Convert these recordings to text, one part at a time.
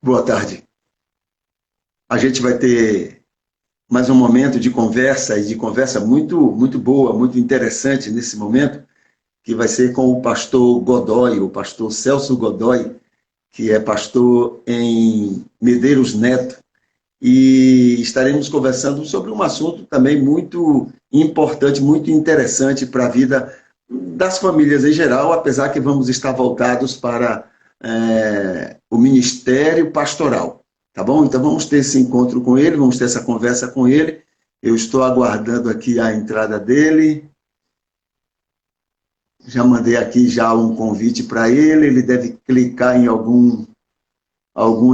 Boa tarde. A gente vai ter mais um momento de conversa, e de conversa muito boa, muito interessante nesse momento, que vai ser com o pastor Godoy, o pastor Celso Godoy, que é pastor em Medeiros Neto, e estaremos conversando sobre um assunto também muito importante, muito interessante para a vida das famílias em geral, apesar que vamos estar voltados para o ministério pastoral, tá bom? Então vamos ter esse encontro com ele, vamos ter essa conversa com ele. Eu estou aguardando aqui a entrada dele. Já mandei aqui já um convite para ele, ele deve clicar em algum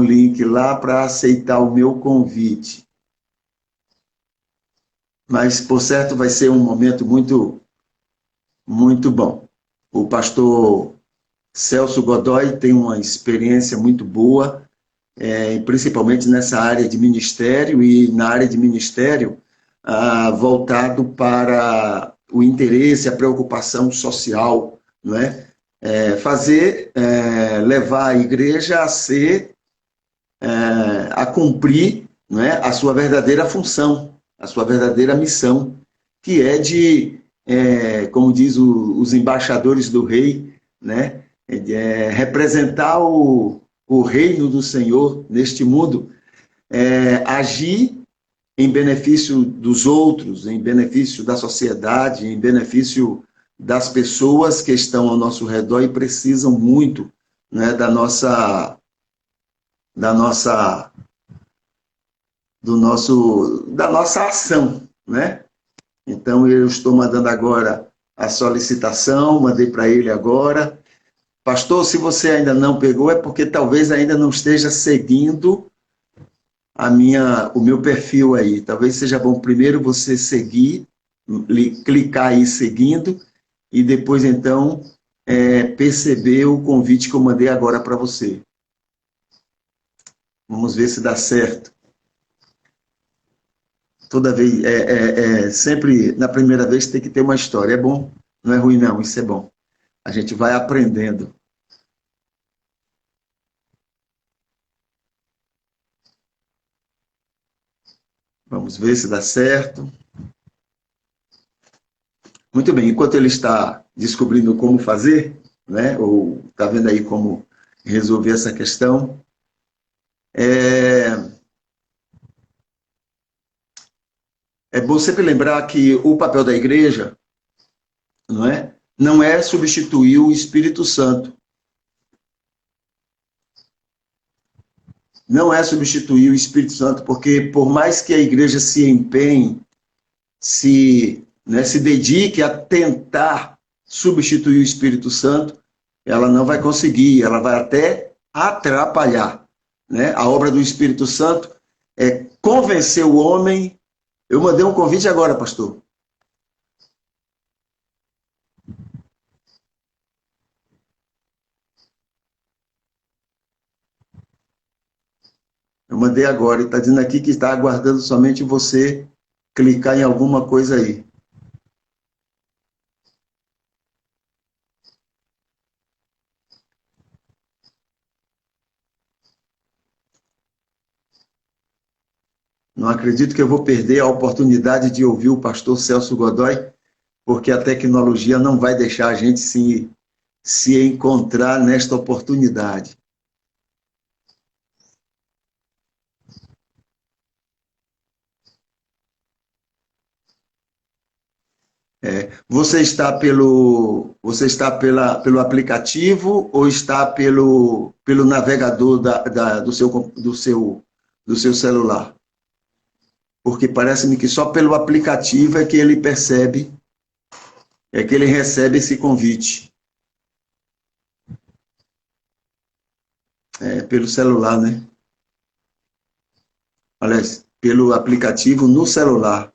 link lá para aceitar o meu convite. Mas, por certo, vai ser um momento muito bom. O pastor Celso Godoy tem uma experiência muito boa, principalmente nessa área de ministério, e na área de ministério voltado para o interesse, a preocupação social, não é? Levar a igreja a ser, a cumprir, não é? A sua verdadeira função, a sua verdadeira missão, que é de, como diz os embaixadores do rei, né? Representar o reino do Senhor neste mundo, agir em benefício dos outros, em benefício da sociedade, em benefício das pessoas que estão ao nosso redor e precisam muito, né, da nossa ação, né? Então eu estou mandando agora a solicitação, mandei para ele agora. Pastor, se você ainda não pegou, é porque talvez ainda não esteja seguindo o meu perfil aí. Talvez seja bom primeiro você seguir, clicar aí seguindo, e depois então perceber o convite que eu mandei agora para você. Vamos ver se dá certo. Toda vez, sempre na primeira vez tem que ter uma história. É bom, não é ruim não, isso é bom. A gente vai aprendendo. Vamos ver se dá certo. Muito bem, enquanto ele está descobrindo como fazer, né, ou está vendo aí como resolver essa questão, é bom sempre lembrar que o papel da igreja não é substituir o Espírito Santo. Não é substituir o Espírito Santo, porque por mais que a igreja se empenhe, se dedique a tentar substituir o Espírito Santo, ela não vai conseguir, ela vai até atrapalhar. Né? A obra do Espírito Santo é convencer o homem. Eu mandei um convite agora, pastor. Eu mandei agora e está dizendo aqui que está aguardando somente você clicar em alguma coisa aí. Não acredito que eu vou perder a oportunidade de ouvir o pastor Celso Godoy, porque a tecnologia não vai deixar a gente se encontrar nesta oportunidade. Você está pelo aplicativo ou está pelo navegador do seu celular? Porque parece-me que só pelo aplicativo é que ele percebe, é que ele recebe esse convite. Pelo celular, né? Aliás, pelo aplicativo no celular.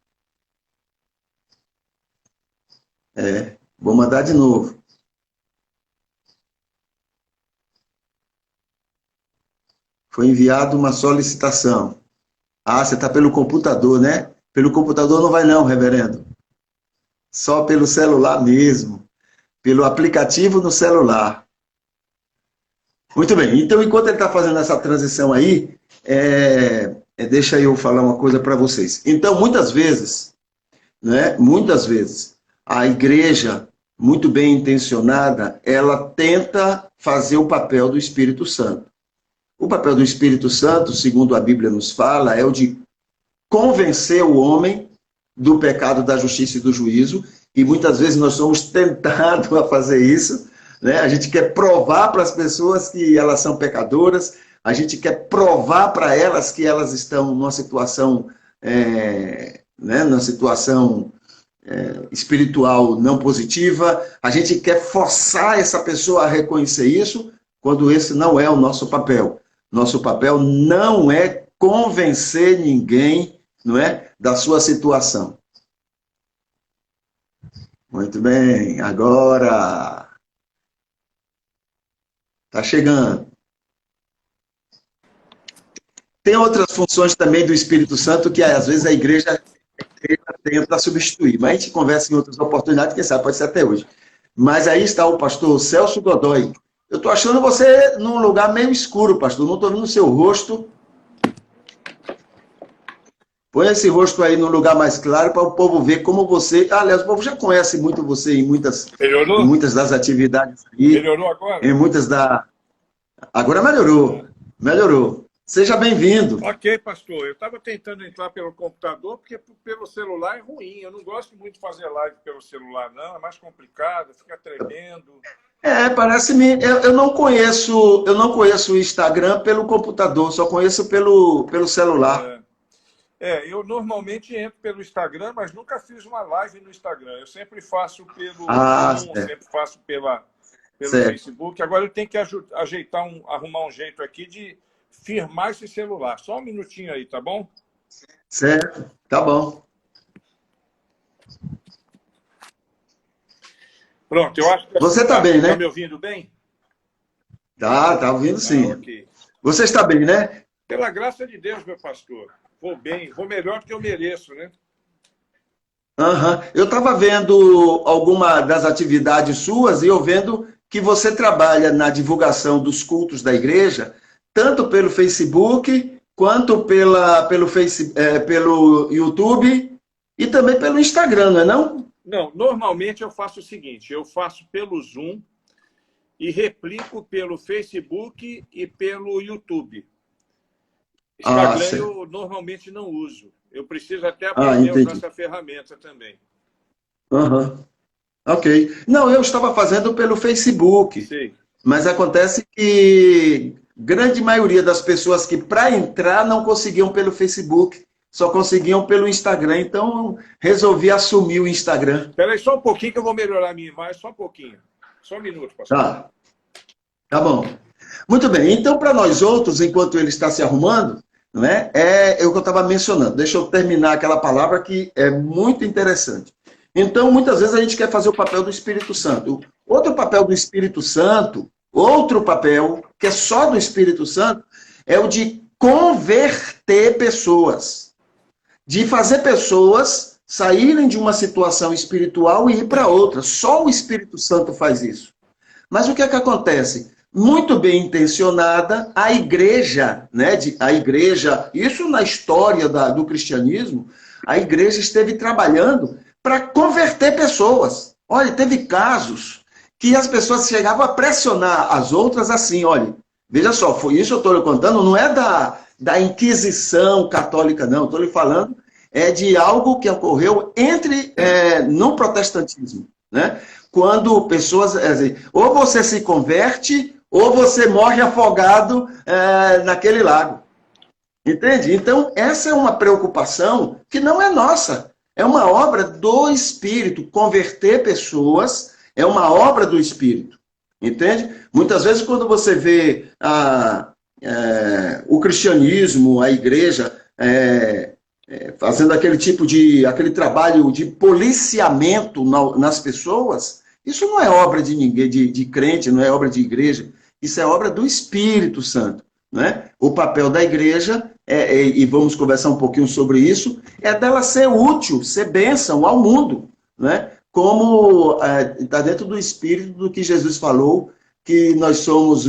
Vou mandar de novo. Foi enviada uma solicitação. Ah, você está pelo computador, né? Pelo computador não vai não, reverendo. Só pelo celular mesmo. Pelo aplicativo no celular. Muito bem. Então, enquanto ele está fazendo essa transição aí, deixa eu falar uma coisa para vocês. Então, muitas vezes, a igreja, muito bem intencionada, ela tenta fazer o papel do Espírito Santo. O papel do Espírito Santo, segundo a Bíblia nos fala, é o de convencer o homem do pecado, da justiça e do juízo, e muitas vezes nós somos tentados a fazer isso, né? A gente quer provar para as pessoas que elas são pecadoras, a gente quer provar para elas que elas estão numa situação, numa situação espiritual não positiva, a gente quer forçar essa pessoa a reconhecer isso, quando esse não é o nosso papel. Nosso papel não é convencer ninguém, da sua situação. Muito bem, agora está chegando. Tem outras funções também do Espírito Santo que às vezes a igreja tenta substituir, mas a gente conversa em outras oportunidades, quem sabe pode ser até hoje. Mas aí está o pastor Celso Godoy. Eu estou achando você num lugar meio escuro, pastor. Não estou vendo o seu rosto. Põe esse rosto aí num lugar mais claro para o povo ver como você... Aliás, o povo já conhece muito você em muitas das atividades aí. Melhorou agora? Em muitas da... Agora melhorou. Melhorou. Seja bem-vindo. Ok, pastor. Eu estava tentando entrar pelo computador, porque pelo celular é ruim. Eu não gosto muito de fazer live pelo celular, não. É mais complicado, fica tremendo. Parece-me... Eu não conheço o Instagram pelo computador, só conheço pelo celular. Eu normalmente entro pelo Instagram, mas nunca fiz uma live no Instagram. Eu sempre faço pelo sempre faço pelo Facebook. Agora eu tenho que arrumar um jeito aqui de firmar esse celular. Só um minutinho aí, tá bom? Certo, tá bom. Pronto, eu acho que... Você está bem, né? Está me ouvindo bem? Tá ouvindo sim. Okay. Você está bem, né? Pela graça de Deus, meu pastor. Vou bem, vou melhor do que eu mereço, né? Eu estava vendo alguma das atividades suas e eu vendo que você trabalha na divulgação dos cultos da igreja, tanto pelo Facebook quanto pelo YouTube e também pelo Instagram, não é não? Não, normalmente eu faço o seguinte, eu faço pelo Zoom e replico pelo Facebook e pelo YouTube. Instagram eu normalmente não uso. Eu preciso até aprender a usar essa ferramenta também. Ok. Não, eu estava fazendo pelo Facebook. Sim. Mas acontece que grande maioria das pessoas que para entrar não conseguiam pelo Facebook, só conseguiam pelo Instagram. Então resolvi assumir o Instagram. Espera aí só um pouquinho que eu vou melhorar a minha imagem, só um pouquinho. Só um minuto, pastor. Tá bom. Muito bem. Então, para nós outros, enquanto ele está se arrumando, não é? É o que eu estava mencionando. Deixa eu terminar aquela palavra que é muito interessante. Então, muitas vezes a gente quer fazer o papel do Espírito Santo. Outro papel do Espírito Santo, outro papel que é só do Espírito Santo, é o de converter pessoas. De fazer pessoas saírem de uma situação espiritual e ir para outra. Só o Espírito Santo faz isso. Mas o que é que acontece? Muito bem intencionada, a igreja, isso na história do cristianismo, a igreja esteve trabalhando para converter pessoas. Olha, teve casos que as pessoas chegavam a pressionar as outras assim, olha, veja só, foi isso que eu estou lhe contando, não é da Inquisição católica, não, estou lhe falando de algo que ocorreu no protestantismo, né? Quando pessoas, ou você se converte, ou você morre afogado naquele lago. Entende? Então, essa é uma preocupação que não é nossa. É uma obra do Espírito. Converter pessoas é uma obra do Espírito. Entende? Muitas vezes, quando você vê o cristianismo, a igreja, fazendo aquele trabalho de policiamento nas pessoas, isso não é obra de ninguém, de crente, não é obra de igreja. Isso é obra do Espírito Santo. Né? O papel da igreja, e vamos conversar um pouquinho sobre isso, é dela ser útil, ser bênção ao mundo. Né? Como está dentro do Espírito do que Jesus falou, que nós somos,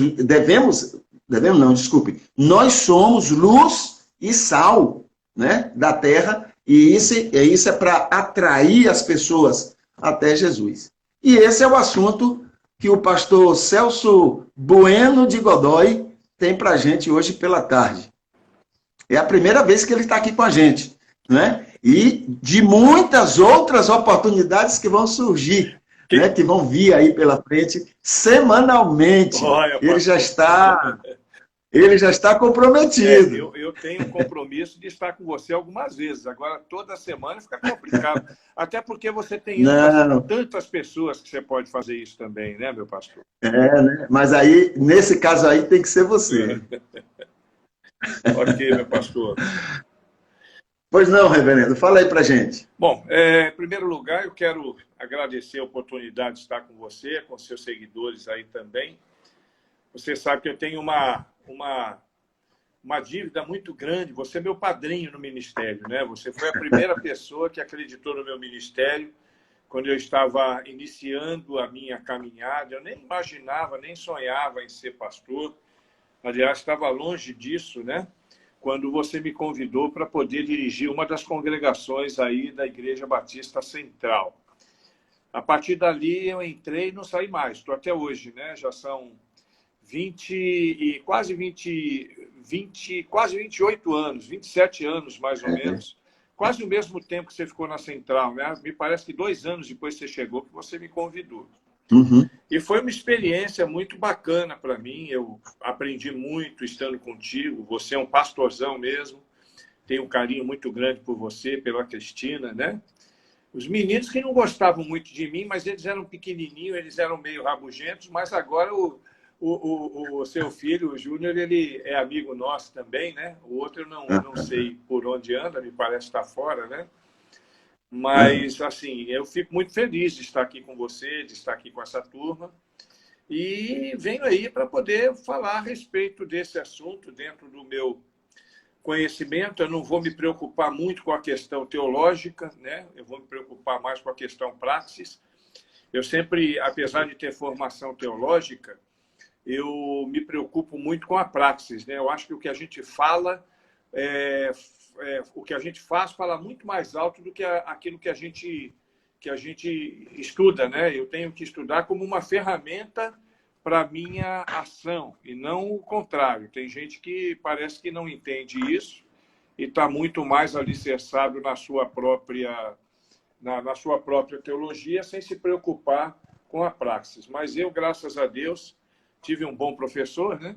nós somos luz e sal, né, da terra, e isso é para atrair as pessoas até Jesus. E esse é o assunto que o pastor Celso Bueno de Godoy tem para a gente hoje pela tarde. É a primeira vez que ele está aqui com a gente, né? E de muitas outras oportunidades que vão surgir, né? Que vão vir aí pela frente semanalmente. Olha, ele já está comprometido. Eu tenho um compromisso de estar com você algumas vezes. Agora, toda semana fica complicado. Até porque você tem tantas pessoas que você pode fazer isso também, né, meu pastor? Né? Mas aí, nesse caso aí, tem que ser você. Ok, meu pastor. Pois não, reverendo. Fala aí pra gente. Bom, em primeiro lugar, eu quero agradecer a oportunidade de estar com você, com seus seguidores aí também. Você sabe que eu tenho uma dívida muito grande. Você é meu padrinho no ministério, né? Você foi a primeira pessoa que acreditou no meu ministério quando eu estava iniciando a minha caminhada. Eu nem imaginava, nem sonhava em ser pastor. Aliás, estava longe disso, né? Quando você me convidou para poder dirigir uma das congregações aí da Igreja Batista Central. A partir dali eu entrei e não saí mais. Estou até hoje, né? Já são quase 28 anos, 27 anos mais ou menos, quase o mesmo tempo que você ficou na Central, né? Me parece que 2 anos depois que você chegou, que você me convidou. Uhum. E foi uma experiência muito bacana para mim, eu aprendi muito estando contigo, você é um pastorzão mesmo, tenho um carinho muito grande por você, pela Cristina, né? Os meninos que não gostavam muito de mim, mas eles eram pequenininhos, eles eram meio rabugentos, mas agora o seu filho, o Júnior, ele é amigo nosso também, né? O outro eu não sei por onde anda, me parece estar fora, né? Mas, assim, eu fico muito feliz de estar aqui com você, de estar aqui com essa turma. E venho aí para poder falar a respeito desse assunto dentro do meu conhecimento. Eu não vou me preocupar muito com a questão teológica, né? Eu vou me preocupar mais com a questão praxis. Eu sempre, apesar de ter formação teológica, eu me preocupo muito com a praxis, né? Eu acho que o que a gente fala o que a gente faz fala muito mais alto do que aquilo que a gente estuda, né? Eu tenho que estudar como uma ferramenta para a minha ação, e não o contrário. Tem gente que parece que não entende isso e está muito mais alicerçado na sua própria teologia, sem se preocupar com a praxis. Mas eu, graças a Deus, tive um bom professor, né?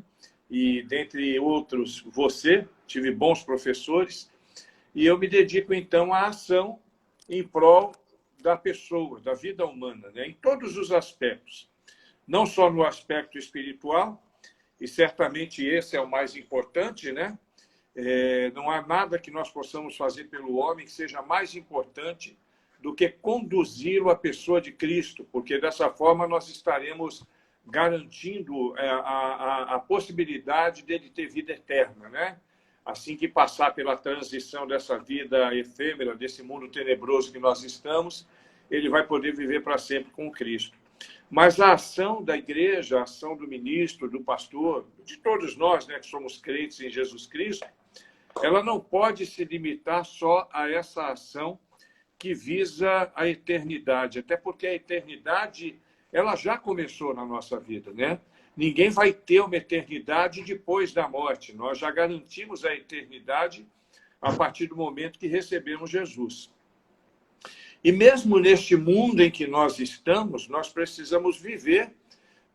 E, dentre outros, você, tive bons professores, e eu me dedico, então, à ação em prol da pessoa, da vida humana, né? Em todos os aspectos. Não só no aspecto espiritual, e certamente esse é o mais importante, né? Não há nada que nós possamos fazer pelo homem que seja mais importante do que conduzi-lo à pessoa de Cristo, porque dessa forma nós estaremos garantindo a possibilidade dele ter vida eterna, né? Assim que passar pela transição dessa vida efêmera, desse mundo tenebroso que nós estamos, ele vai poder viver para sempre com Cristo. Mas a ação da igreja, a ação do ministro, do pastor, de todos nós, né, que somos crentes em Jesus Cristo, ela não pode se limitar só a essa ação que visa a eternidade, até porque a eternidade ela já começou na nossa vida, né? Ninguém vai ter uma eternidade depois da morte. Nós já garantimos a eternidade a partir do momento que recebemos Jesus. E mesmo neste mundo em que nós estamos, nós precisamos viver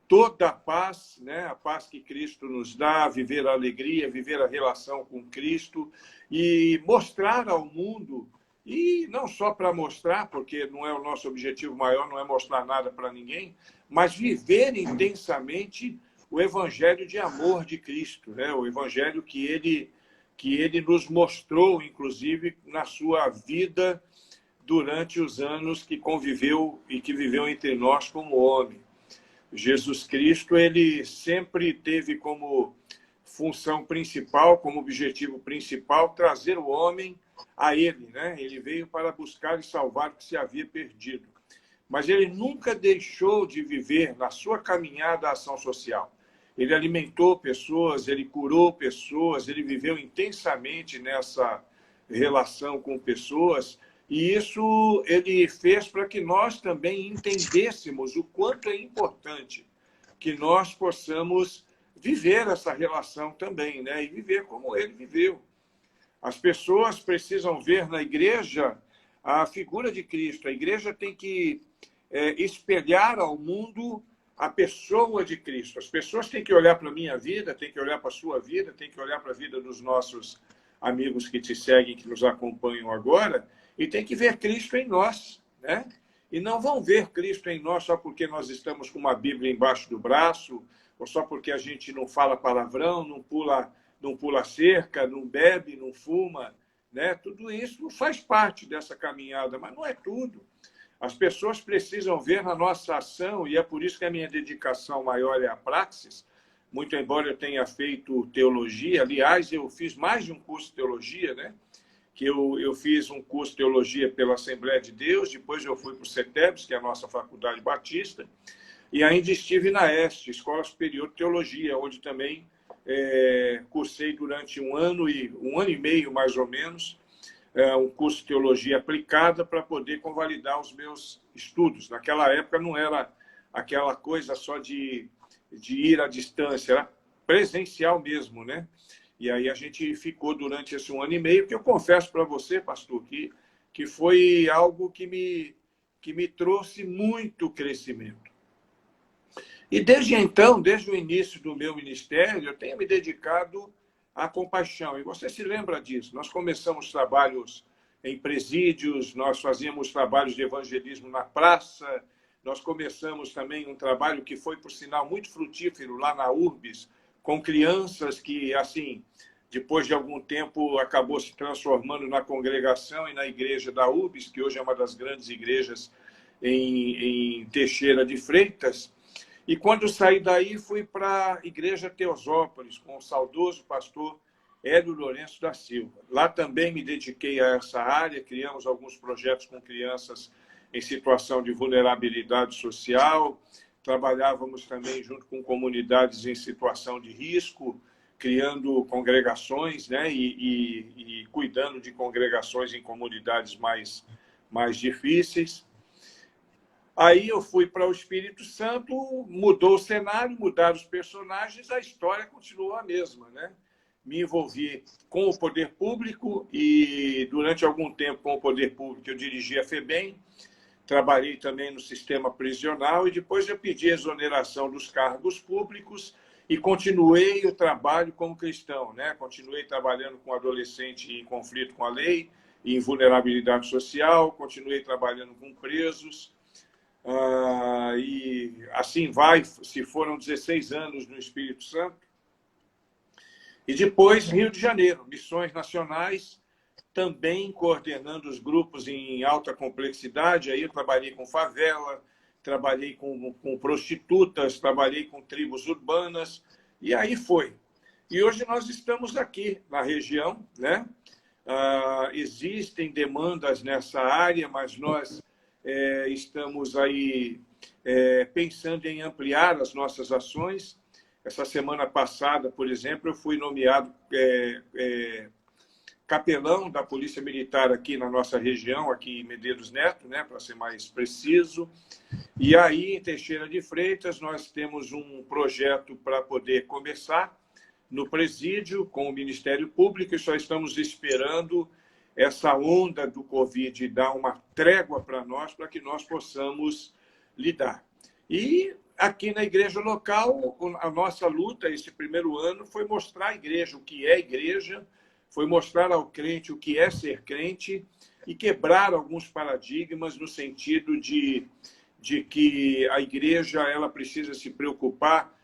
toda a paz, né? A paz que Cristo nos dá, viver a alegria, viver a relação com Cristo e mostrar ao mundo, e não só para mostrar, porque não é o nosso objetivo maior, não é mostrar nada para ninguém, mas viver intensamente o evangelho de amor de Cristo, né? O evangelho que ele nos mostrou, inclusive, na sua vida durante os anos que conviveu e que viveu entre nós como homem. Jesus Cristo, ele sempre teve como função principal, como objetivo principal, trazer o homem a ele, né? Ele veio para buscar e salvar o que se havia perdido. Mas ele nunca deixou de viver na sua caminhada a ação social. Ele alimentou pessoas, ele curou pessoas, ele viveu intensamente nessa relação com pessoas, e isso ele fez para que nós também entendêssemos o quanto é importante que nós possamos viver essa relação também, né? E viver como ele viveu. As pessoas precisam ver na igreja a figura de Cristo. A igreja tem que espelhar ao mundo a pessoa de Cristo. As pessoas têm que olhar para a minha vida, têm que olhar para a sua vida, têm que olhar para a vida dos nossos amigos que te seguem, que nos acompanham agora, e tem que ver Cristo em nós, né? E não vão ver Cristo em nós só porque nós estamos com uma Bíblia embaixo do braço, ou só porque a gente não fala palavrão, não pula cerca, não bebe, não fuma, né? Tudo isso faz parte dessa caminhada, mas não é tudo. As pessoas precisam ver na nossa ação, e é por isso que a minha dedicação maior é a praxis, muito embora eu tenha feito teologia. Aliás, eu fiz mais de um curso de teologia, né? Que eu fiz um curso de teologia pela Assembleia de Deus, depois eu fui para o CETEBS, que é a nossa faculdade batista, e ainda estive na EST, Escola Superior de Teologia, onde também cursei durante um ano e meio, mais ou menos, um curso de teologia aplicada para poder convalidar os meus estudos. Naquela época não era aquela coisa só de ir à distância, era presencial mesmo, né? E aí a gente ficou durante esse 1 ano e meio, que eu confesso para você, pastor, que foi algo que me trouxe muito crescimento. E desde então, desde o início do meu ministério, eu tenho me dedicado à compaixão. E você se lembra disso. Nós começamos trabalhos em presídios, nós fazíamos trabalhos de evangelismo na praça, nós começamos também um trabalho que foi, por sinal, muito frutífero lá na URBS, com crianças que, assim, depois de algum tempo, acabou se transformando na congregação e na igreja da URBS, que hoje é uma das grandes igrejas em Teixeira de Freitas. E quando saí daí, fui para a Igreja Teosópolis, com o saudoso pastor Hélio Lourenço da Silva. Lá também me dediquei a essa área, criamos alguns projetos com crianças em situação de vulnerabilidade social, trabalhávamos também junto com comunidades em situação de risco, criando congregações, né? E cuidando de congregações em comunidades mais difíceis. Aí eu fui para o Espírito Santo, mudou o cenário, mudaram os personagens, a história continuou a mesma, né? Me envolvi com o poder público e, durante algum tempo, com o poder público, eu dirigi a FEBEM, trabalhei também no sistema prisional e depois eu pedi exoneração dos cargos públicos e continuei o trabalho como cristão, né? Continuei trabalhando com adolescente em conflito com a lei, em vulnerabilidade social, continuei trabalhando com presos, e assim vai, se foram 16 anos no Espírito Santo. E depois, Rio de Janeiro, missões nacionais, também coordenando os grupos em alta complexidade. Aí eu trabalhei com favela, trabalhei com prostitutas, trabalhei com tribos urbanas, e aí foi. E hoje nós estamos aqui na região, né? Existem demandas nessa área, mas nós estamos aí pensando em ampliar as nossas ações. Essa semana passada, por exemplo, eu fui nomeado capelão da Polícia Militar aqui na nossa região, aqui em Medeiros Neto, né, para ser mais preciso. E aí, em Teixeira de Freitas, nós temos um projeto para poder começar no presídio com o Ministério Público e só estamos esperando essa onda do Covid dar uma trégua para nós, para que nós possamos lidar. E aqui na igreja local, a nossa luta esse primeiro ano foi mostrar à igreja o que é igreja, foi mostrar ao crente o que é ser crente e quebrar alguns paradigmas no sentido de que a igreja ela precisa se preocupar.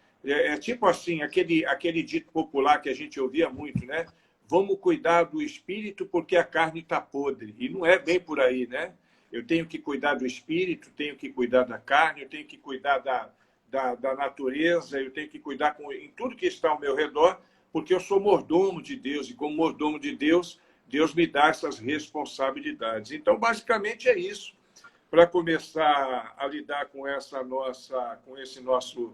Tipo assim, aquele dito popular que a gente ouvia muito, né? Vamos cuidar do espírito porque a carne está podre. E não é bem por aí, né? Eu tenho que cuidar do espírito, tenho que cuidar da carne, eu tenho que cuidar da natureza, eu tenho que cuidar em tudo que está ao meu redor, porque eu sou mordomo de Deus, e como mordomo de Deus, Deus me dá essas responsabilidades. Então, basicamente, é isso. Para começar a lidar com esse nosso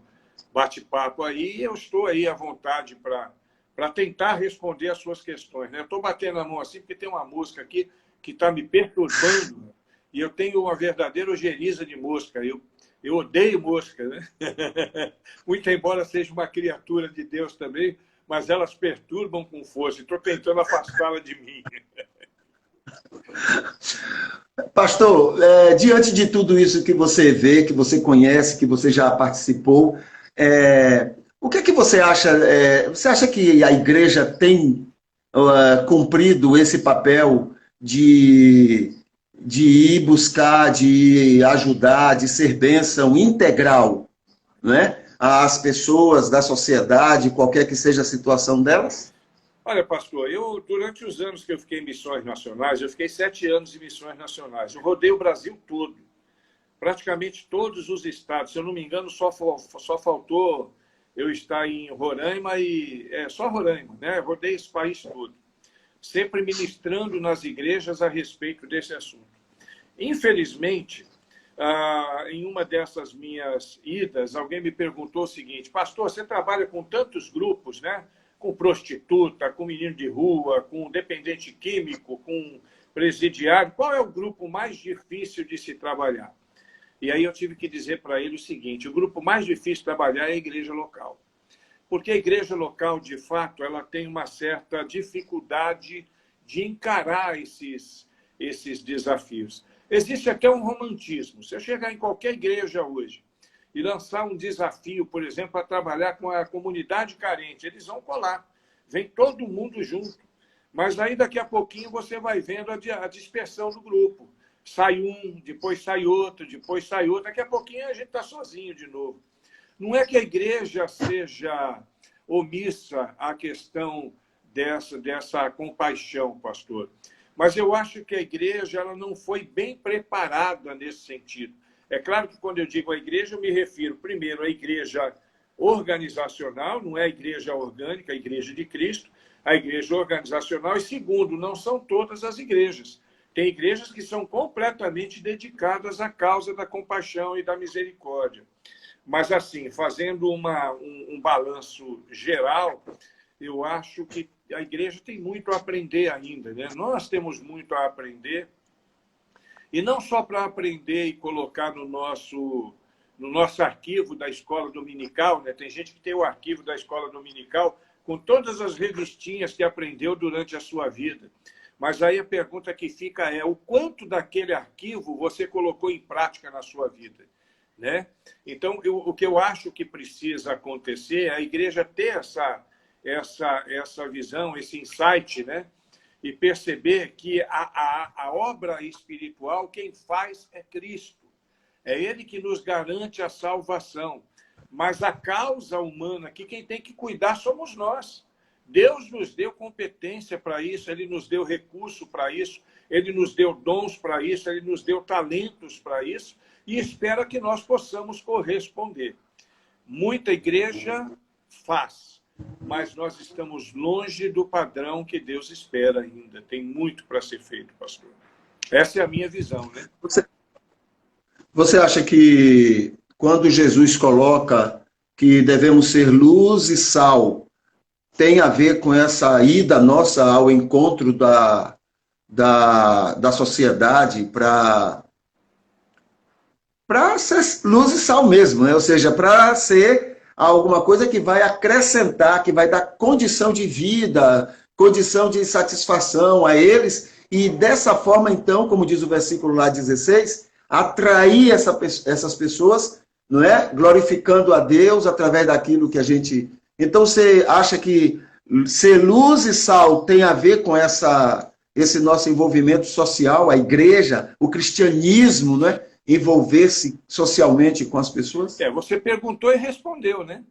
bate-papo aí, eu estou aí à vontade para tentar responder as suas questões, né? Eu estou batendo a mão assim, porque tem uma mosca aqui que está me perturbando, e eu tenho uma verdadeira ojeriza de mosca. Eu odeio mosca, né? Muito embora seja uma criatura de Deus também, mas elas perturbam com força. Estou tentando afastá-la de mim. Pastor, diante de tudo isso que você vê, que você conhece, que você já participou, o que é que você acha? Você acha que a igreja tem cumprido esse papel de ir buscar, de ajudar, de ser bênção integral, né, às pessoas da sociedade, qualquer que seja a situação delas? Olha, pastor, durante os anos que eu fiquei em missões nacionais, eu fiquei 7 anos em missões nacionais. Eu rodei o Brasil todo, praticamente todos os estados. Se eu não me engano, só faltou eu estar em Roraima só Roraima, né? Eu rodei esse país todo, sempre ministrando nas igrejas a respeito desse assunto. Infelizmente, em uma dessas minhas idas, alguém me perguntou o seguinte: pastor, você trabalha com tantos grupos, né? Com prostituta, com menino de rua, com dependente químico, com presidiário, qual é o grupo mais difícil de se trabalhar? E aí eu tive que dizer para ele o seguinte: o grupo mais difícil de trabalhar é a igreja local. Porque a igreja local, de fato, ela tem uma certa dificuldade de encarar esses desafios. Existe até um romantismo. Se eu chegar em qualquer igreja hoje e lançar um desafio, por exemplo, para trabalhar com a comunidade carente, eles vão colar. Vem todo mundo junto. Mas aí, daqui a pouquinho, você vai vendo a dispersão do grupo. Sai um, depois sai outro, depois sai outro. Daqui a pouquinho a gente está sozinho de novo. Não é que a igreja seja omissa à questão dessa compaixão, pastor. Mas eu acho que a igreja ela não foi bem preparada nesse sentido. É claro que quando eu digo a igreja, eu me refiro primeiro à igreja organizacional, não é a igreja orgânica, a igreja de Cristo, a igreja organizacional. E segundo, não são todas as igrejas. Tem igrejas que são completamente dedicadas à causa da compaixão e da misericórdia. Mas, assim, fazendo um balanço geral, eu acho que a igreja tem muito a aprender ainda, né? Nós temos muito a aprender, e não só para aprender e colocar no nosso arquivo da escola dominical, né? Tem gente que tem o arquivo da escola dominical com todas as revistinhas que aprendeu durante a sua vida. Mas aí a pergunta que fica é: o quanto daquele arquivo você colocou em prática na sua vida? Né? Então, o que eu acho que precisa acontecer é a igreja ter essa visão, esse insight, né? E perceber que a obra espiritual, quem faz é Cristo. É Ele que nos garante a salvação. Mas a causa humana aqui, quem tem que cuidar somos nós. Deus nos deu competência para isso, Ele nos deu recurso para isso, Ele nos deu dons para isso, Ele nos deu talentos para isso, e espera que nós possamos corresponder. Muita igreja faz, mas nós estamos longe do padrão que Deus espera ainda. Tem muito para ser feito, pastor. Essa é a minha visão, né? Você acha que quando Jesus coloca que devemos ser luz e sal, tem a ver com essa ida nossa ao encontro da sociedade para ser luz e sal mesmo, né? Ou seja, para ser alguma coisa que vai acrescentar, que vai dar condição de vida, condição de satisfação a eles, e dessa forma, então, como diz o versículo lá 16, atrair essas pessoas, não é? Glorificando a Deus através daquilo que a gente... Então, você acha que ser luz e sal tem a ver com esse nosso envolvimento social, a igreja, o cristianismo, não é? Envolver-se socialmente com as pessoas? Você perguntou e respondeu, né?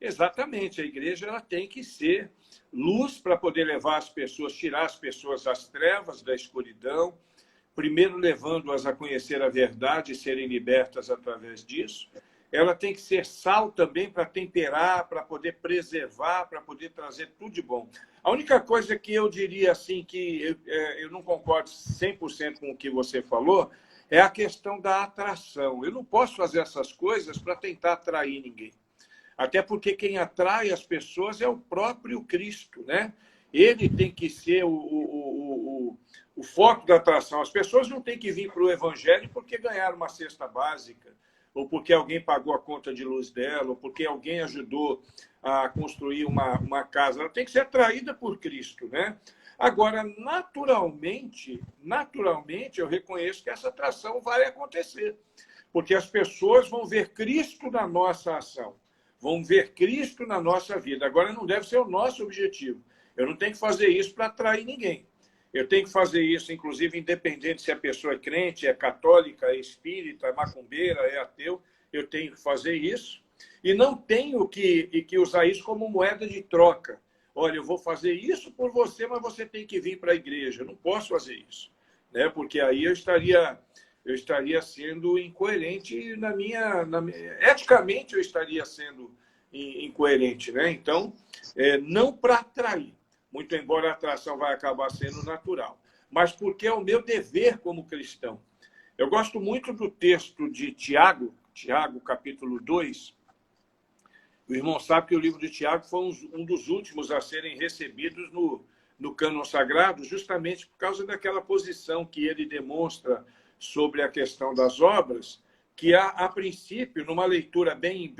Exatamente, a igreja ela tem que ser luz para poder levar as pessoas, tirar as pessoas das trevas, da escuridão, primeiro levando-as a conhecer a verdade e serem libertas através disso. Ela tem que ser sal também para temperar, para poder preservar, para poder trazer tudo de bom. A única coisa que eu diria assim, que eu não concordo 100% com o que você falou, é a questão da atração. Eu não posso fazer essas coisas para tentar atrair ninguém. Até porque quem atrai as pessoas é o próprio Cristo, né? Ele tem que ser o foco da atração. As pessoas não têm que vir para o Evangelho porque ganharam uma cesta básica, ou porque alguém pagou a conta de luz dela, ou porque alguém ajudou a construir uma casa. Ela tem que ser atraída por Cristo, né? Agora, naturalmente, eu reconheço que essa atração vai acontecer, porque as pessoas vão ver Cristo na nossa ação, vão ver Cristo na nossa vida. Agora, não deve ser o nosso objetivo. Eu não tenho que fazer isso para atrair ninguém. Eu tenho que fazer isso, inclusive, independente se a pessoa é crente, é católica, é espírita, é macumbeira, é ateu, eu tenho que fazer isso. E não tenho que usar isso como moeda de troca. Olha, eu vou fazer isso por você, mas você tem que vir para a igreja. Eu não posso fazer isso, né? Porque aí eu estaria sendo incoerente eticamente eu estaria sendo incoerente, né? Então, não para atrair. Muito embora a atração vai acabar sendo natural, mas porque é o meu dever como cristão. Eu gosto muito do texto de Tiago, capítulo 2. O irmão sabe que o livro de Tiago foi um dos últimos a serem recebidos no cânon sagrado, justamente por causa daquela posição que ele demonstra sobre a questão das obras, que a princípio, numa leitura bem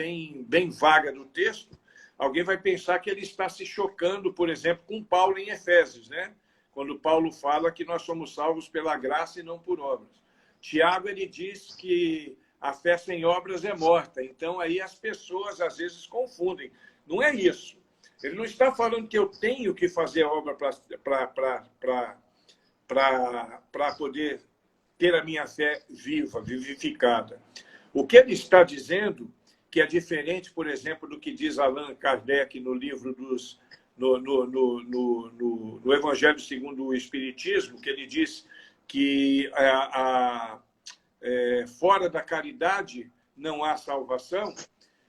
vaga do texto, alguém vai pensar que ele está se chocando, por exemplo, com Paulo em Efésios, né? Quando Paulo fala que nós somos salvos pela graça e não por obras. Tiago, ele diz que a fé sem obras é morta. Então, aí as pessoas, às vezes, confundem. Não é isso. Ele não está falando que eu tenho que fazer obra para poder ter a minha fé viva, vivificada. O que ele está dizendo, que é diferente, por exemplo, do que diz Allan Kardec no livro no Evangelho segundo o Espiritismo, que ele diz que fora da caridade não há salvação.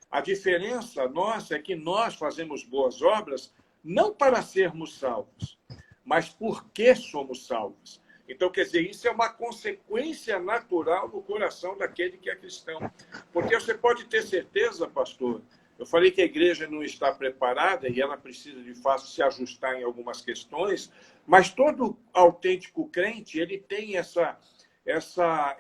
A diferença nossa é que nós fazemos boas obras não para sermos salvos, mas porque somos salvos. Então, quer dizer, isso é uma consequência natural no coração daquele que é cristão. Porque você pode ter certeza, pastor, Eu falei que a igreja não está preparada e ela precisa, de fato, se ajustar em algumas questões, mas todo autêntico crente, ele tem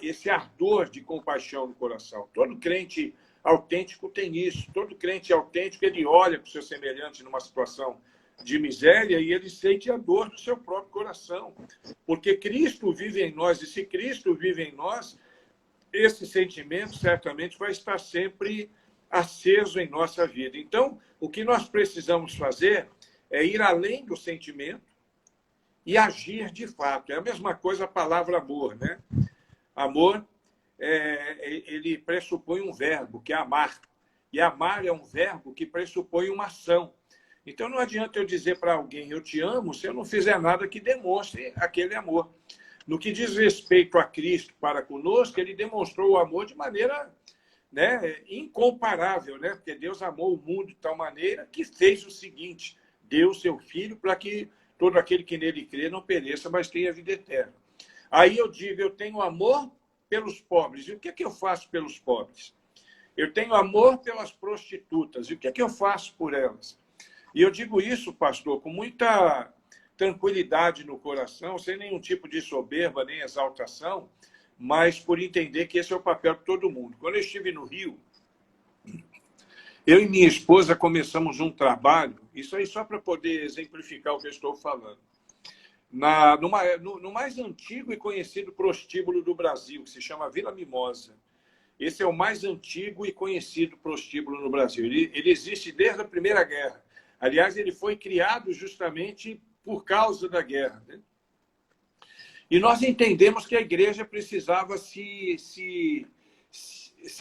esse ardor de compaixão no coração. Todo crente autêntico tem isso. Todo crente autêntico, ele olha para o seu semelhante numa situação de miséria e ele sente a dor do seu próprio coração. Porque Cristo vive em nós, e se Cristo vive em nós, esse sentimento certamente vai estar sempre aceso em nossa vida. Então, o que nós precisamos fazer é ir além do sentimento e agir de fato. É a mesma coisa a palavra amor, né? Amor, ele pressupõe um verbo, que é amar. E amar é um verbo que pressupõe uma ação. Então, não adianta eu dizer para alguém, eu te amo, se eu não fizer nada que demonstre aquele amor. No que diz respeito a Cristo para conosco, ele demonstrou o amor de maneira, né, incomparável, né? Porque Deus amou o mundo de tal maneira que fez o seguinte, deu seu Filho para que todo aquele que nele crê não pereça, mas tenha vida eterna. Aí eu digo, eu tenho amor pelos pobres. E o que é que eu faço pelos pobres? Eu tenho amor pelas prostitutas. E o que é que eu faço por elas? E eu digo isso, pastor, com muita tranquilidade no coração, sem nenhum tipo de soberba, nem exaltação, mas por entender que esse é o papel de todo mundo. Quando eu estive no Rio, eu e minha esposa começamos um trabalho, isso aí só para poder exemplificar o que eu estou falando, no mais antigo e conhecido prostíbulo do Brasil, que se chama Vila Mimosa. Esse é o mais antigo e conhecido prostíbulo no Brasil. Ele existe desde a Primeira Guerra. Aliás, ele foi criado justamente por causa da guerra, né? E nós entendemos que a igreja precisava se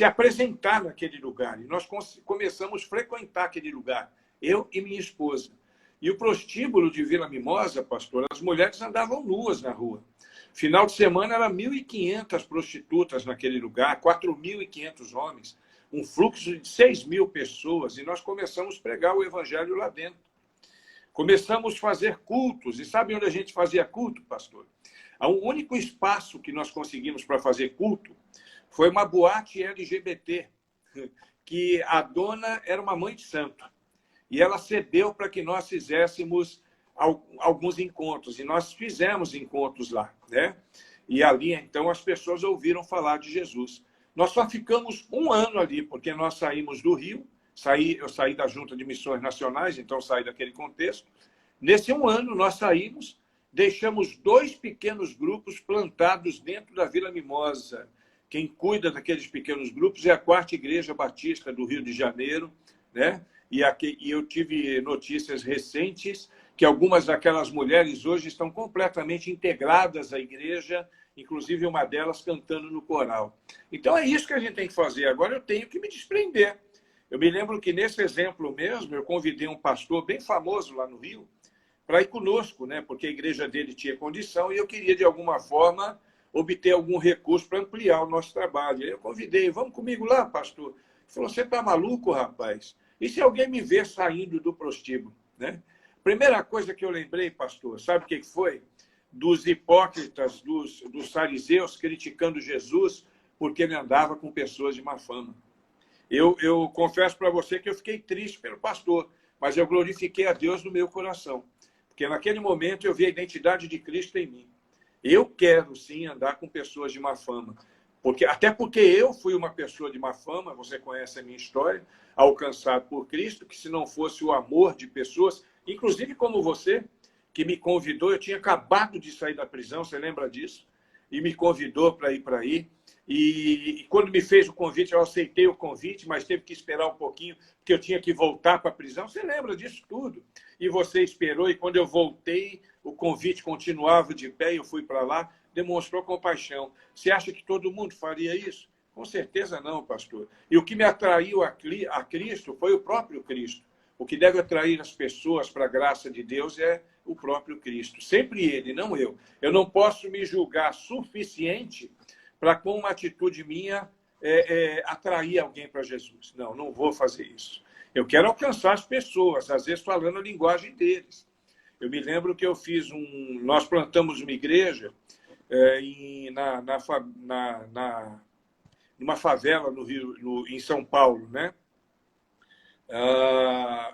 apresentar naquele lugar. E nós começamos a frequentar aquele lugar, eu e minha esposa. E o prostíbulo de Vila Mimosa, pastor, as mulheres andavam nuas na rua. Final de semana, era 1.500 prostitutas naquele lugar, 4.500 homens, um fluxo de 6.000 pessoas. E nós começamos a pregar o evangelho lá dentro. Começamos a fazer cultos. E sabe onde a gente fazia culto, pastor? O único espaço que nós conseguimos para fazer culto foi uma boate LGBT, que a dona era uma mãe de santo. E ela cedeu para que nós fizéssemos alguns encontros. E nós fizemos encontros lá, né? E ali, então, as pessoas ouviram falar de Jesus. Nós só ficamos um ano ali, porque nós saímos do Rio, eu saí da Junta de Missões Nacionais, então saí daquele contexto. Nesse um ano, nós saímos, deixamos 2 pequenos grupos plantados dentro da Vila Mimosa. Quem cuida daqueles pequenos grupos é a 4ª Igreja Batista do Rio de Janeiro, né? E eu tive notícias recentes que algumas daquelas mulheres hoje estão completamente integradas à igreja, inclusive uma delas cantando no coral. Então é isso que a gente tem que fazer. Agora eu tenho que me desprender. Eu me lembro que nesse exemplo mesmo, eu convidei um pastor bem famoso lá no Rio para ir conosco, né? Porque a igreja dele tinha condição e eu queria, de alguma forma, obter algum recurso para ampliar o nosso trabalho. Aí eu convidei, vamos comigo lá, pastor? Ele falou, você está maluco, rapaz? E se alguém me ver saindo do prostíbulo, né? Primeira coisa que eu lembrei, pastor, sabe o que foi? Dos hipócritas, dos fariseus criticando Jesus porque ele andava com pessoas de má fama. Eu confesso para você que eu fiquei triste pelo pastor, mas eu glorifiquei a Deus no meu coração, porque naquele momento eu vi a identidade de Cristo em mim. Eu quero, sim, andar com pessoas de má fama, até porque eu fui uma pessoa de má fama, você conhece a minha história, alcançado por Cristo, que se não fosse o amor de pessoas, inclusive como você, que me convidou, eu tinha acabado de sair da prisão, você lembra disso? E me convidou para ir para aí. E quando me fez o convite, eu aceitei o convite, mas teve que esperar um pouquinho, porque eu tinha que voltar para a prisão. Você lembra disso tudo? E você esperou, e quando eu voltei, o convite continuava de pé, e eu fui para lá, demonstrou compaixão. Você acha que todo mundo faria isso? Com certeza não, pastor. E o que me atraiu a Cristo foi o próprio Cristo. O que deve atrair as pessoas para a graça de Deus é o próprio Cristo. Sempre ele, não eu. Eu não posso me julgar suficiente para, com uma atitude minha, atrair alguém para Jesus. Não, não vou fazer isso. Eu quero alcançar as pessoas, às vezes falando a linguagem deles. Eu me lembro que nós plantamos uma igreja numa favela no Rio, em São Paulo, né?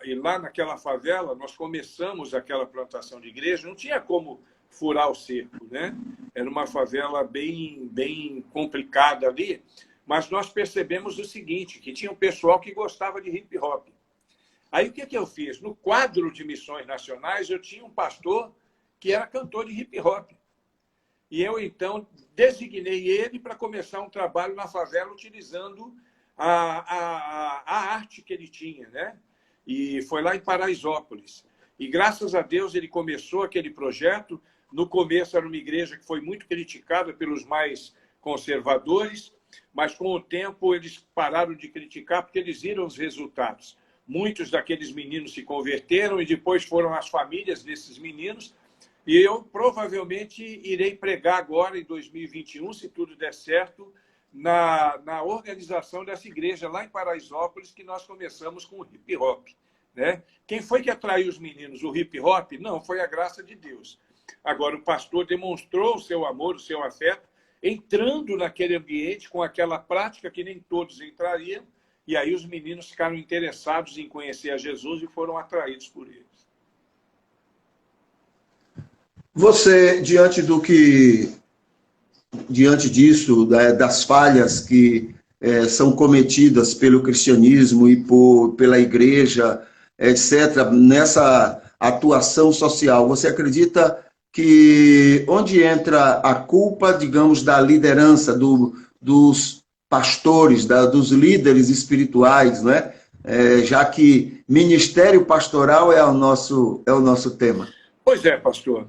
E lá naquela favela, nós começamos aquela plantação de igreja, não tinha como furar o cerco, né? Era uma favela bem complicada ali, mas nós percebemos o seguinte, que tinha um pessoal que gostava de hip hop. Aí o que eu fiz? No quadro de missões nacionais, eu tinha um pastor que era cantor de hip hop. E eu, então, designei ele para começar um trabalho na favela utilizando a arte que ele tinha, né? E foi lá em Paraisópolis. E, graças a Deus, ele começou aquele projeto. No começo era uma igreja que foi muito criticada pelos mais conservadores, mas, com o tempo, eles pararam de criticar porque eles viram os resultados. Muitos daqueles meninos se converteram e depois foram as famílias desses meninos. E eu provavelmente irei pregar agora, em 2021, se tudo der certo, na organização dessa igreja lá em Paraisópolis, que nós começamos com o hip hop, né? Quem foi que atraiu os meninos? O hip hop? Não, foi a graça de Deus. Agora, o pastor demonstrou o seu amor, o seu afeto, entrando naquele ambiente com aquela prática que nem todos entrariam, e aí os meninos ficaram interessados em conhecer a Jesus e foram atraídos por ele. Você, diante disso, das falhas que são cometidas pelo cristianismo e pela igreja, etc., nessa atuação social, você acredita que onde entra a culpa, digamos, da liderança, dos pastores, dos líderes espirituais, não é? Já que ministério pastoral é o nosso tema. Pois é, pastor.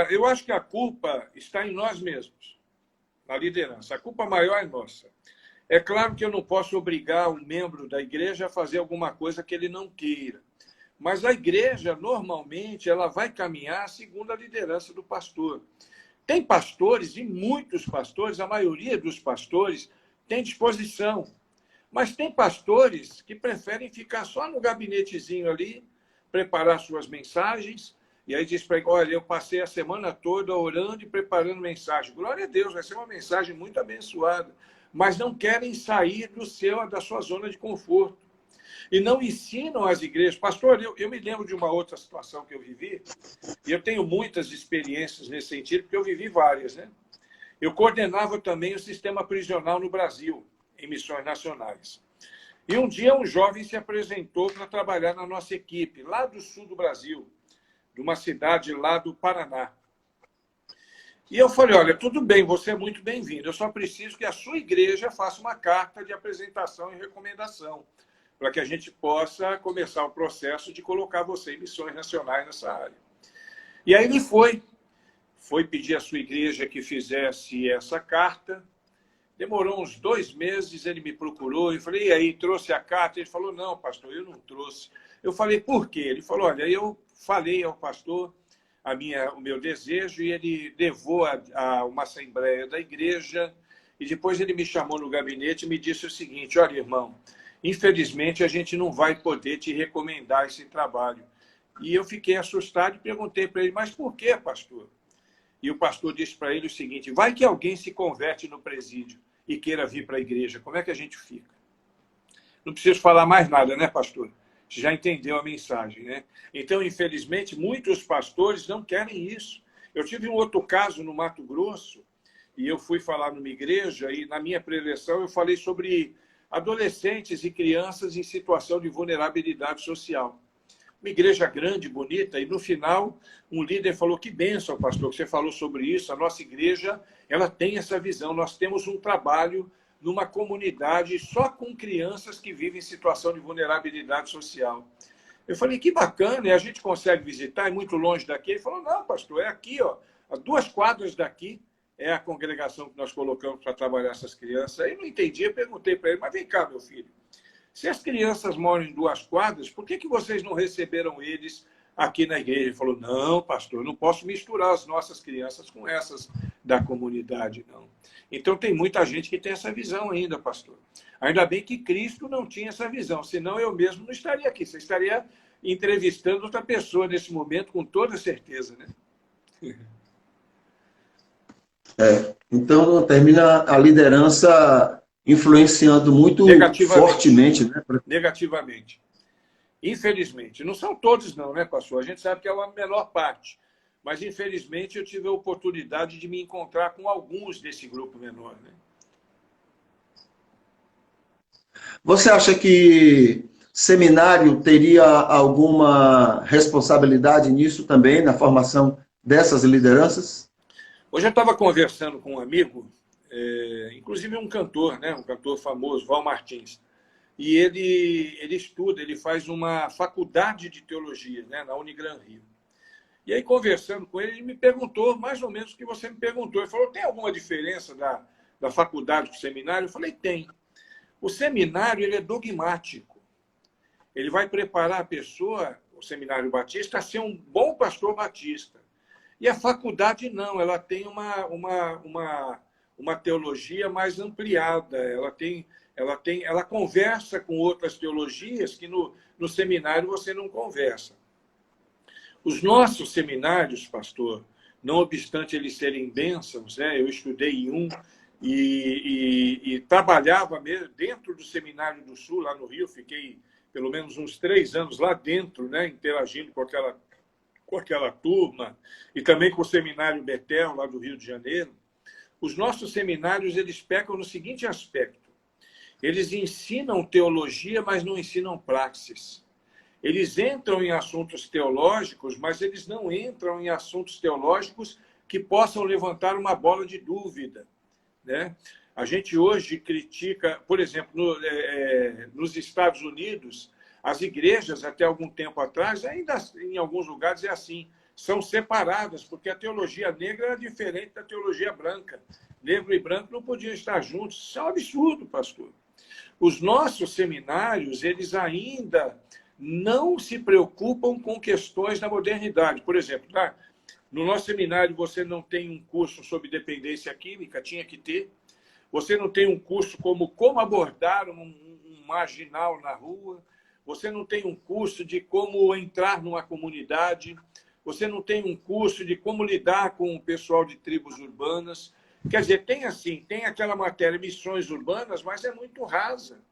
Eu acho que a culpa está em nós mesmos, na liderança. A culpa maior é nossa. É claro que eu não posso obrigar um membro da igreja a fazer alguma coisa que ele não queira. Mas a igreja, normalmente, ela vai caminhar segundo a liderança do pastor. Tem pastores, e muitos pastores, a maioria dos pastores, tem disposição. Mas tem pastores que preferem ficar só no gabinetezinho ali, preparar suas mensagens. E aí diz para ele, olha, eu passei a semana toda orando e preparando mensagem. Glória a Deus, vai ser uma mensagem muito abençoada. Mas não querem sair da sua zona de conforto. E não ensinam as igrejas. Pastor, eu me lembro de uma outra situação que eu vivi, e eu tenho muitas experiências nesse sentido, porque eu vivi várias, né? Eu coordenava também o sistema prisional no Brasil, em missões nacionais. E um dia um jovem se apresentou para trabalhar na nossa equipe, lá do sul do Brasil, de uma cidade lá do Paraná. E eu falei, olha, tudo bem, você é muito bem-vindo, eu só preciso que a sua igreja faça uma carta de apresentação e recomendação, para que a gente possa começar o processo de colocar você em missões nacionais nessa área. E aí ele foi pedir à sua igreja que fizesse essa carta. Demorou uns 2 meses, ele me procurou, e falei, e aí, trouxe a carta? Ele falou, não, pastor, eu não trouxe. Eu falei, por quê? Ele falou, olha, eu falei ao pastor o meu desejo, e ele levou a uma assembleia da igreja, e depois ele me chamou no gabinete e me disse o seguinte, olha, irmão, infelizmente a gente não vai poder te recomendar esse trabalho. E eu fiquei assustado e perguntei para ele, mas por quê, pastor? E o pastor disse para ele o seguinte, vai que alguém se converte no presídio e queira vir para a igreja, como é que a gente fica? Não preciso falar mais nada, né, pastor? Você já entendeu a mensagem, né? Então, infelizmente, muitos pastores não querem isso. Eu tive um outro caso no Mato Grosso, e eu fui falar numa igreja, e na minha preleção eu falei sobre adolescentes e crianças em situação de vulnerabilidade social. Uma igreja grande, bonita, e no final um líder falou, que bênção, pastor, que você falou sobre isso, a nossa igreja ela tem essa visão, nós temos um trabalho numa comunidade só com crianças que vivem em situação de vulnerabilidade social. Eu falei, que bacana, e a gente consegue visitar, é muito longe daqui? Ele falou, não, pastor, é aqui, ó, a 2 quadras daqui é a congregação que nós colocamos para trabalhar essas crianças. Aí eu não entendi, eu perguntei para ele, mas vem cá, meu filho, se as crianças moram em 2 quadras, por que vocês não receberam eles aqui na igreja? Ele falou, não, pastor, eu não posso misturar as nossas crianças com essas da comunidade, não. Então tem muita gente que tem essa visão ainda, pastor. Ainda bem que Cristo não tinha essa visão, senão eu mesmo não estaria aqui. Você estaria entrevistando outra pessoa nesse momento, com toda certeza, né? Então termina a liderança influenciando muito fortemente, né? Negativamente. Infelizmente. Não são todos não, né, pastor? A gente sabe que é uma menor parte. Mas, infelizmente, eu tive a oportunidade de me encontrar com alguns desse grupo menor, né? Você acha que seminário teria alguma responsabilidade nisso também, na formação dessas lideranças? Hoje eu estava conversando com um amigo, inclusive um cantor, né? Um cantor famoso, Val Martins. E ele estuda, ele faz uma faculdade de teologia, né? Na Unigran Rio. E aí, conversando com ele, ele me perguntou mais ou menos o que você me perguntou. Ele falou, tem alguma diferença da faculdade para o seminário? Eu falei, tem. O seminário ele é dogmático. Ele vai preparar a pessoa, o seminário batista, a ser um bom pastor batista. E a faculdade não, ela tem uma teologia mais ampliada. Ela conversa com outras teologias que no seminário você não conversa. Os nossos seminários, pastor, não obstante eles serem bênçãos, né? Eu estudei em um e trabalhava mesmo dentro do Seminário do Sul, lá no Rio, fiquei pelo menos uns 3 anos lá dentro, né? Interagindo com aquela turma, e também com o Seminário Betel, lá do Rio de Janeiro. Os nossos seminários, eles pecam no seguinte aspecto: eles ensinam teologia, mas não ensinam praxis. Eles entram em assuntos teológicos, mas eles não entram em assuntos teológicos que possam levantar uma bola de dúvida, né? A gente hoje critica, por exemplo, nos Estados Unidos, as igrejas, até algum tempo atrás, ainda em alguns lugares é assim, são separadas, porque a teologia negra é diferente da teologia branca. Negro e branco não podiam estar juntos. Isso é um absurdo, pastor. Os nossos seminários, eles ainda não se preocupam com questões da modernidade. Por exemplo, no nosso seminário você não tem um curso sobre dependência química, tinha que ter. Você não tem um curso como abordar um marginal na rua. Você não tem um curso de como entrar numa comunidade. Você não tem um curso de como lidar com o pessoal de tribos urbanas. Quer dizer, tem aquela matéria missões urbanas, mas é muito rasa.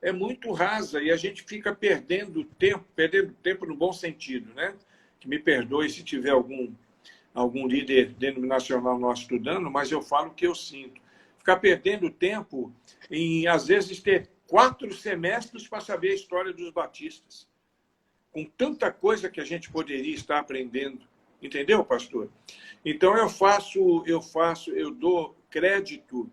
É muito rasa e a gente fica perdendo tempo no bom sentido, né? Que me perdoe se tiver algum líder denominacional nosso estudando, mas eu falo o que eu sinto. Ficar perdendo tempo em, às vezes, ter 4 semestres para saber a história dos batistas. Com tanta coisa que a gente poderia estar aprendendo. Entendeu, pastor? Então, eu dou crédito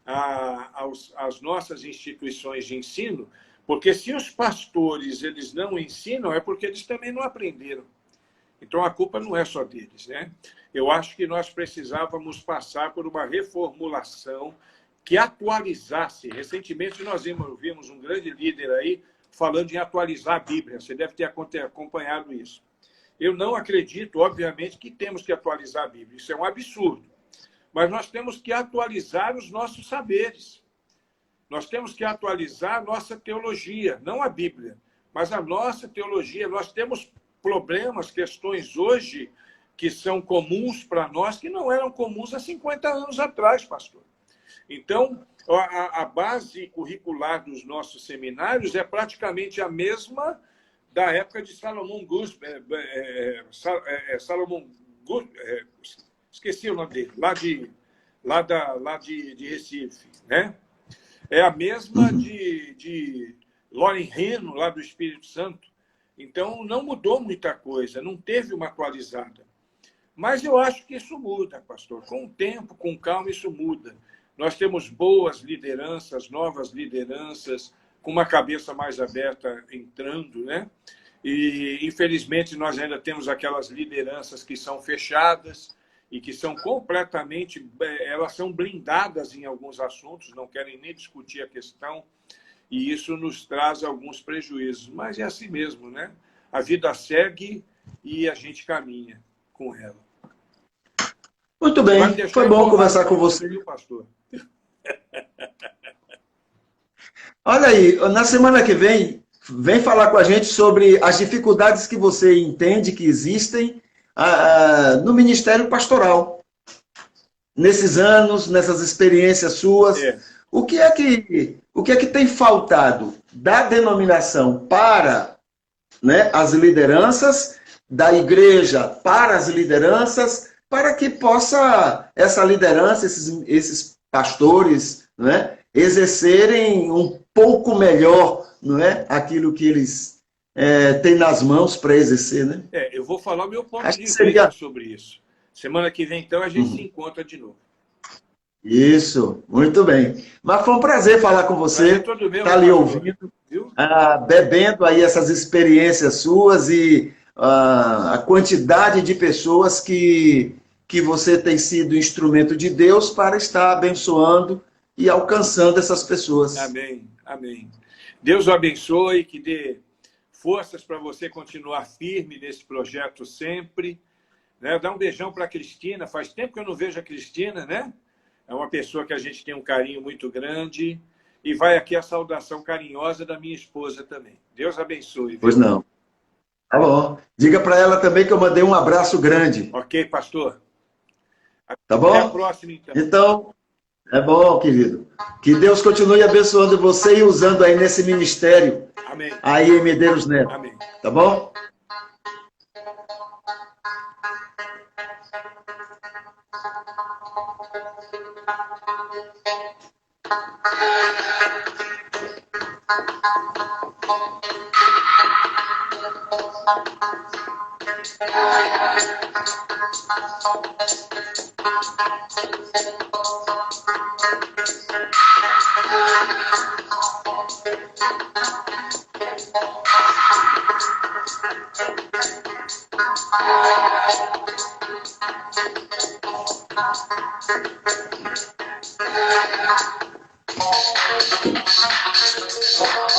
às nossas instituições de ensino, porque se os pastores eles não ensinam, é porque eles também não aprenderam. Então, a culpa não é só deles, né? Eu acho que nós precisávamos passar por uma reformulação que atualizasse. Recentemente, nós vimos um grande líder aí falando em atualizar a Bíblia. Você deve ter acompanhado isso. Eu não acredito, obviamente, que temos que atualizar a Bíblia. Isso é um absurdo. Mas nós temos que atualizar os nossos saberes. Nós temos que atualizar a nossa teologia, não a Bíblia, mas a nossa teologia. Nós temos problemas, questões hoje que são comuns para nós, que não eram comuns há 50 anos atrás, pastor. Então, a base curricular dos nossos seminários é praticamente a mesma da época de Salomão Gusper, esqueci o nome dele, lá de Recife, né? É a mesma de Loren Reno, lá do Espírito Santo. Então, não mudou muita coisa, não teve uma atualizada. Mas eu acho que isso muda, pastor. Com o tempo, com calma, isso muda. Nós temos boas lideranças, novas lideranças, com uma cabeça mais aberta entrando, né? E, infelizmente, nós ainda temos aquelas lideranças que são fechadas e que são completamente... Elas são blindadas em alguns assuntos, não querem nem discutir a questão, e isso nos traz alguns prejuízos. Mas é assim mesmo, né? A vida segue e a gente caminha com ela. Muito bem, foi bom conversar com você. Pastor. Olha aí, na semana que vem falar com a gente sobre as dificuldades que você entende que existem no Ministério Pastoral. Nesses anos, nessas experiências suas, o que é que tem faltado da denominação para né, as lideranças da igreja para as lideranças, para que possa essa liderança, esses pastores, né, exercerem um pouco melhor, não é, aquilo que eles têm nas mãos para exercer, né? Eu vou falar o meu ponto Acho de que seria... vista sobre isso. Semana que vem, então, a gente se encontra de novo. Isso, muito bem. Mas foi um prazer falar com você, prazer todo meu, estar ali pastor, ouvindo, bebendo aí essas experiências suas e a quantidade de pessoas que você tem sido instrumento de Deus para estar abençoando e alcançando essas pessoas. Amém, amém. Deus o abençoe, que dê forças para você continuar firme nesse projeto sempre. Né? Dá um beijão para a Cristina. Faz tempo que eu não vejo a Cristina, né? É uma pessoa que a gente tem um carinho muito grande. E vai aqui a saudação carinhosa da minha esposa também. Deus abençoe. Viu? Pois não. Tá bom. Diga para ela também que eu mandei um abraço grande. Ok, pastor. Tá bom? Até a próxima, então. Então, é bom, querido. Que Deus continue abençoando você e usando aí nesse ministério. Amém. Aí em Medeiros Neto. Amém. Tá bom? Thank you.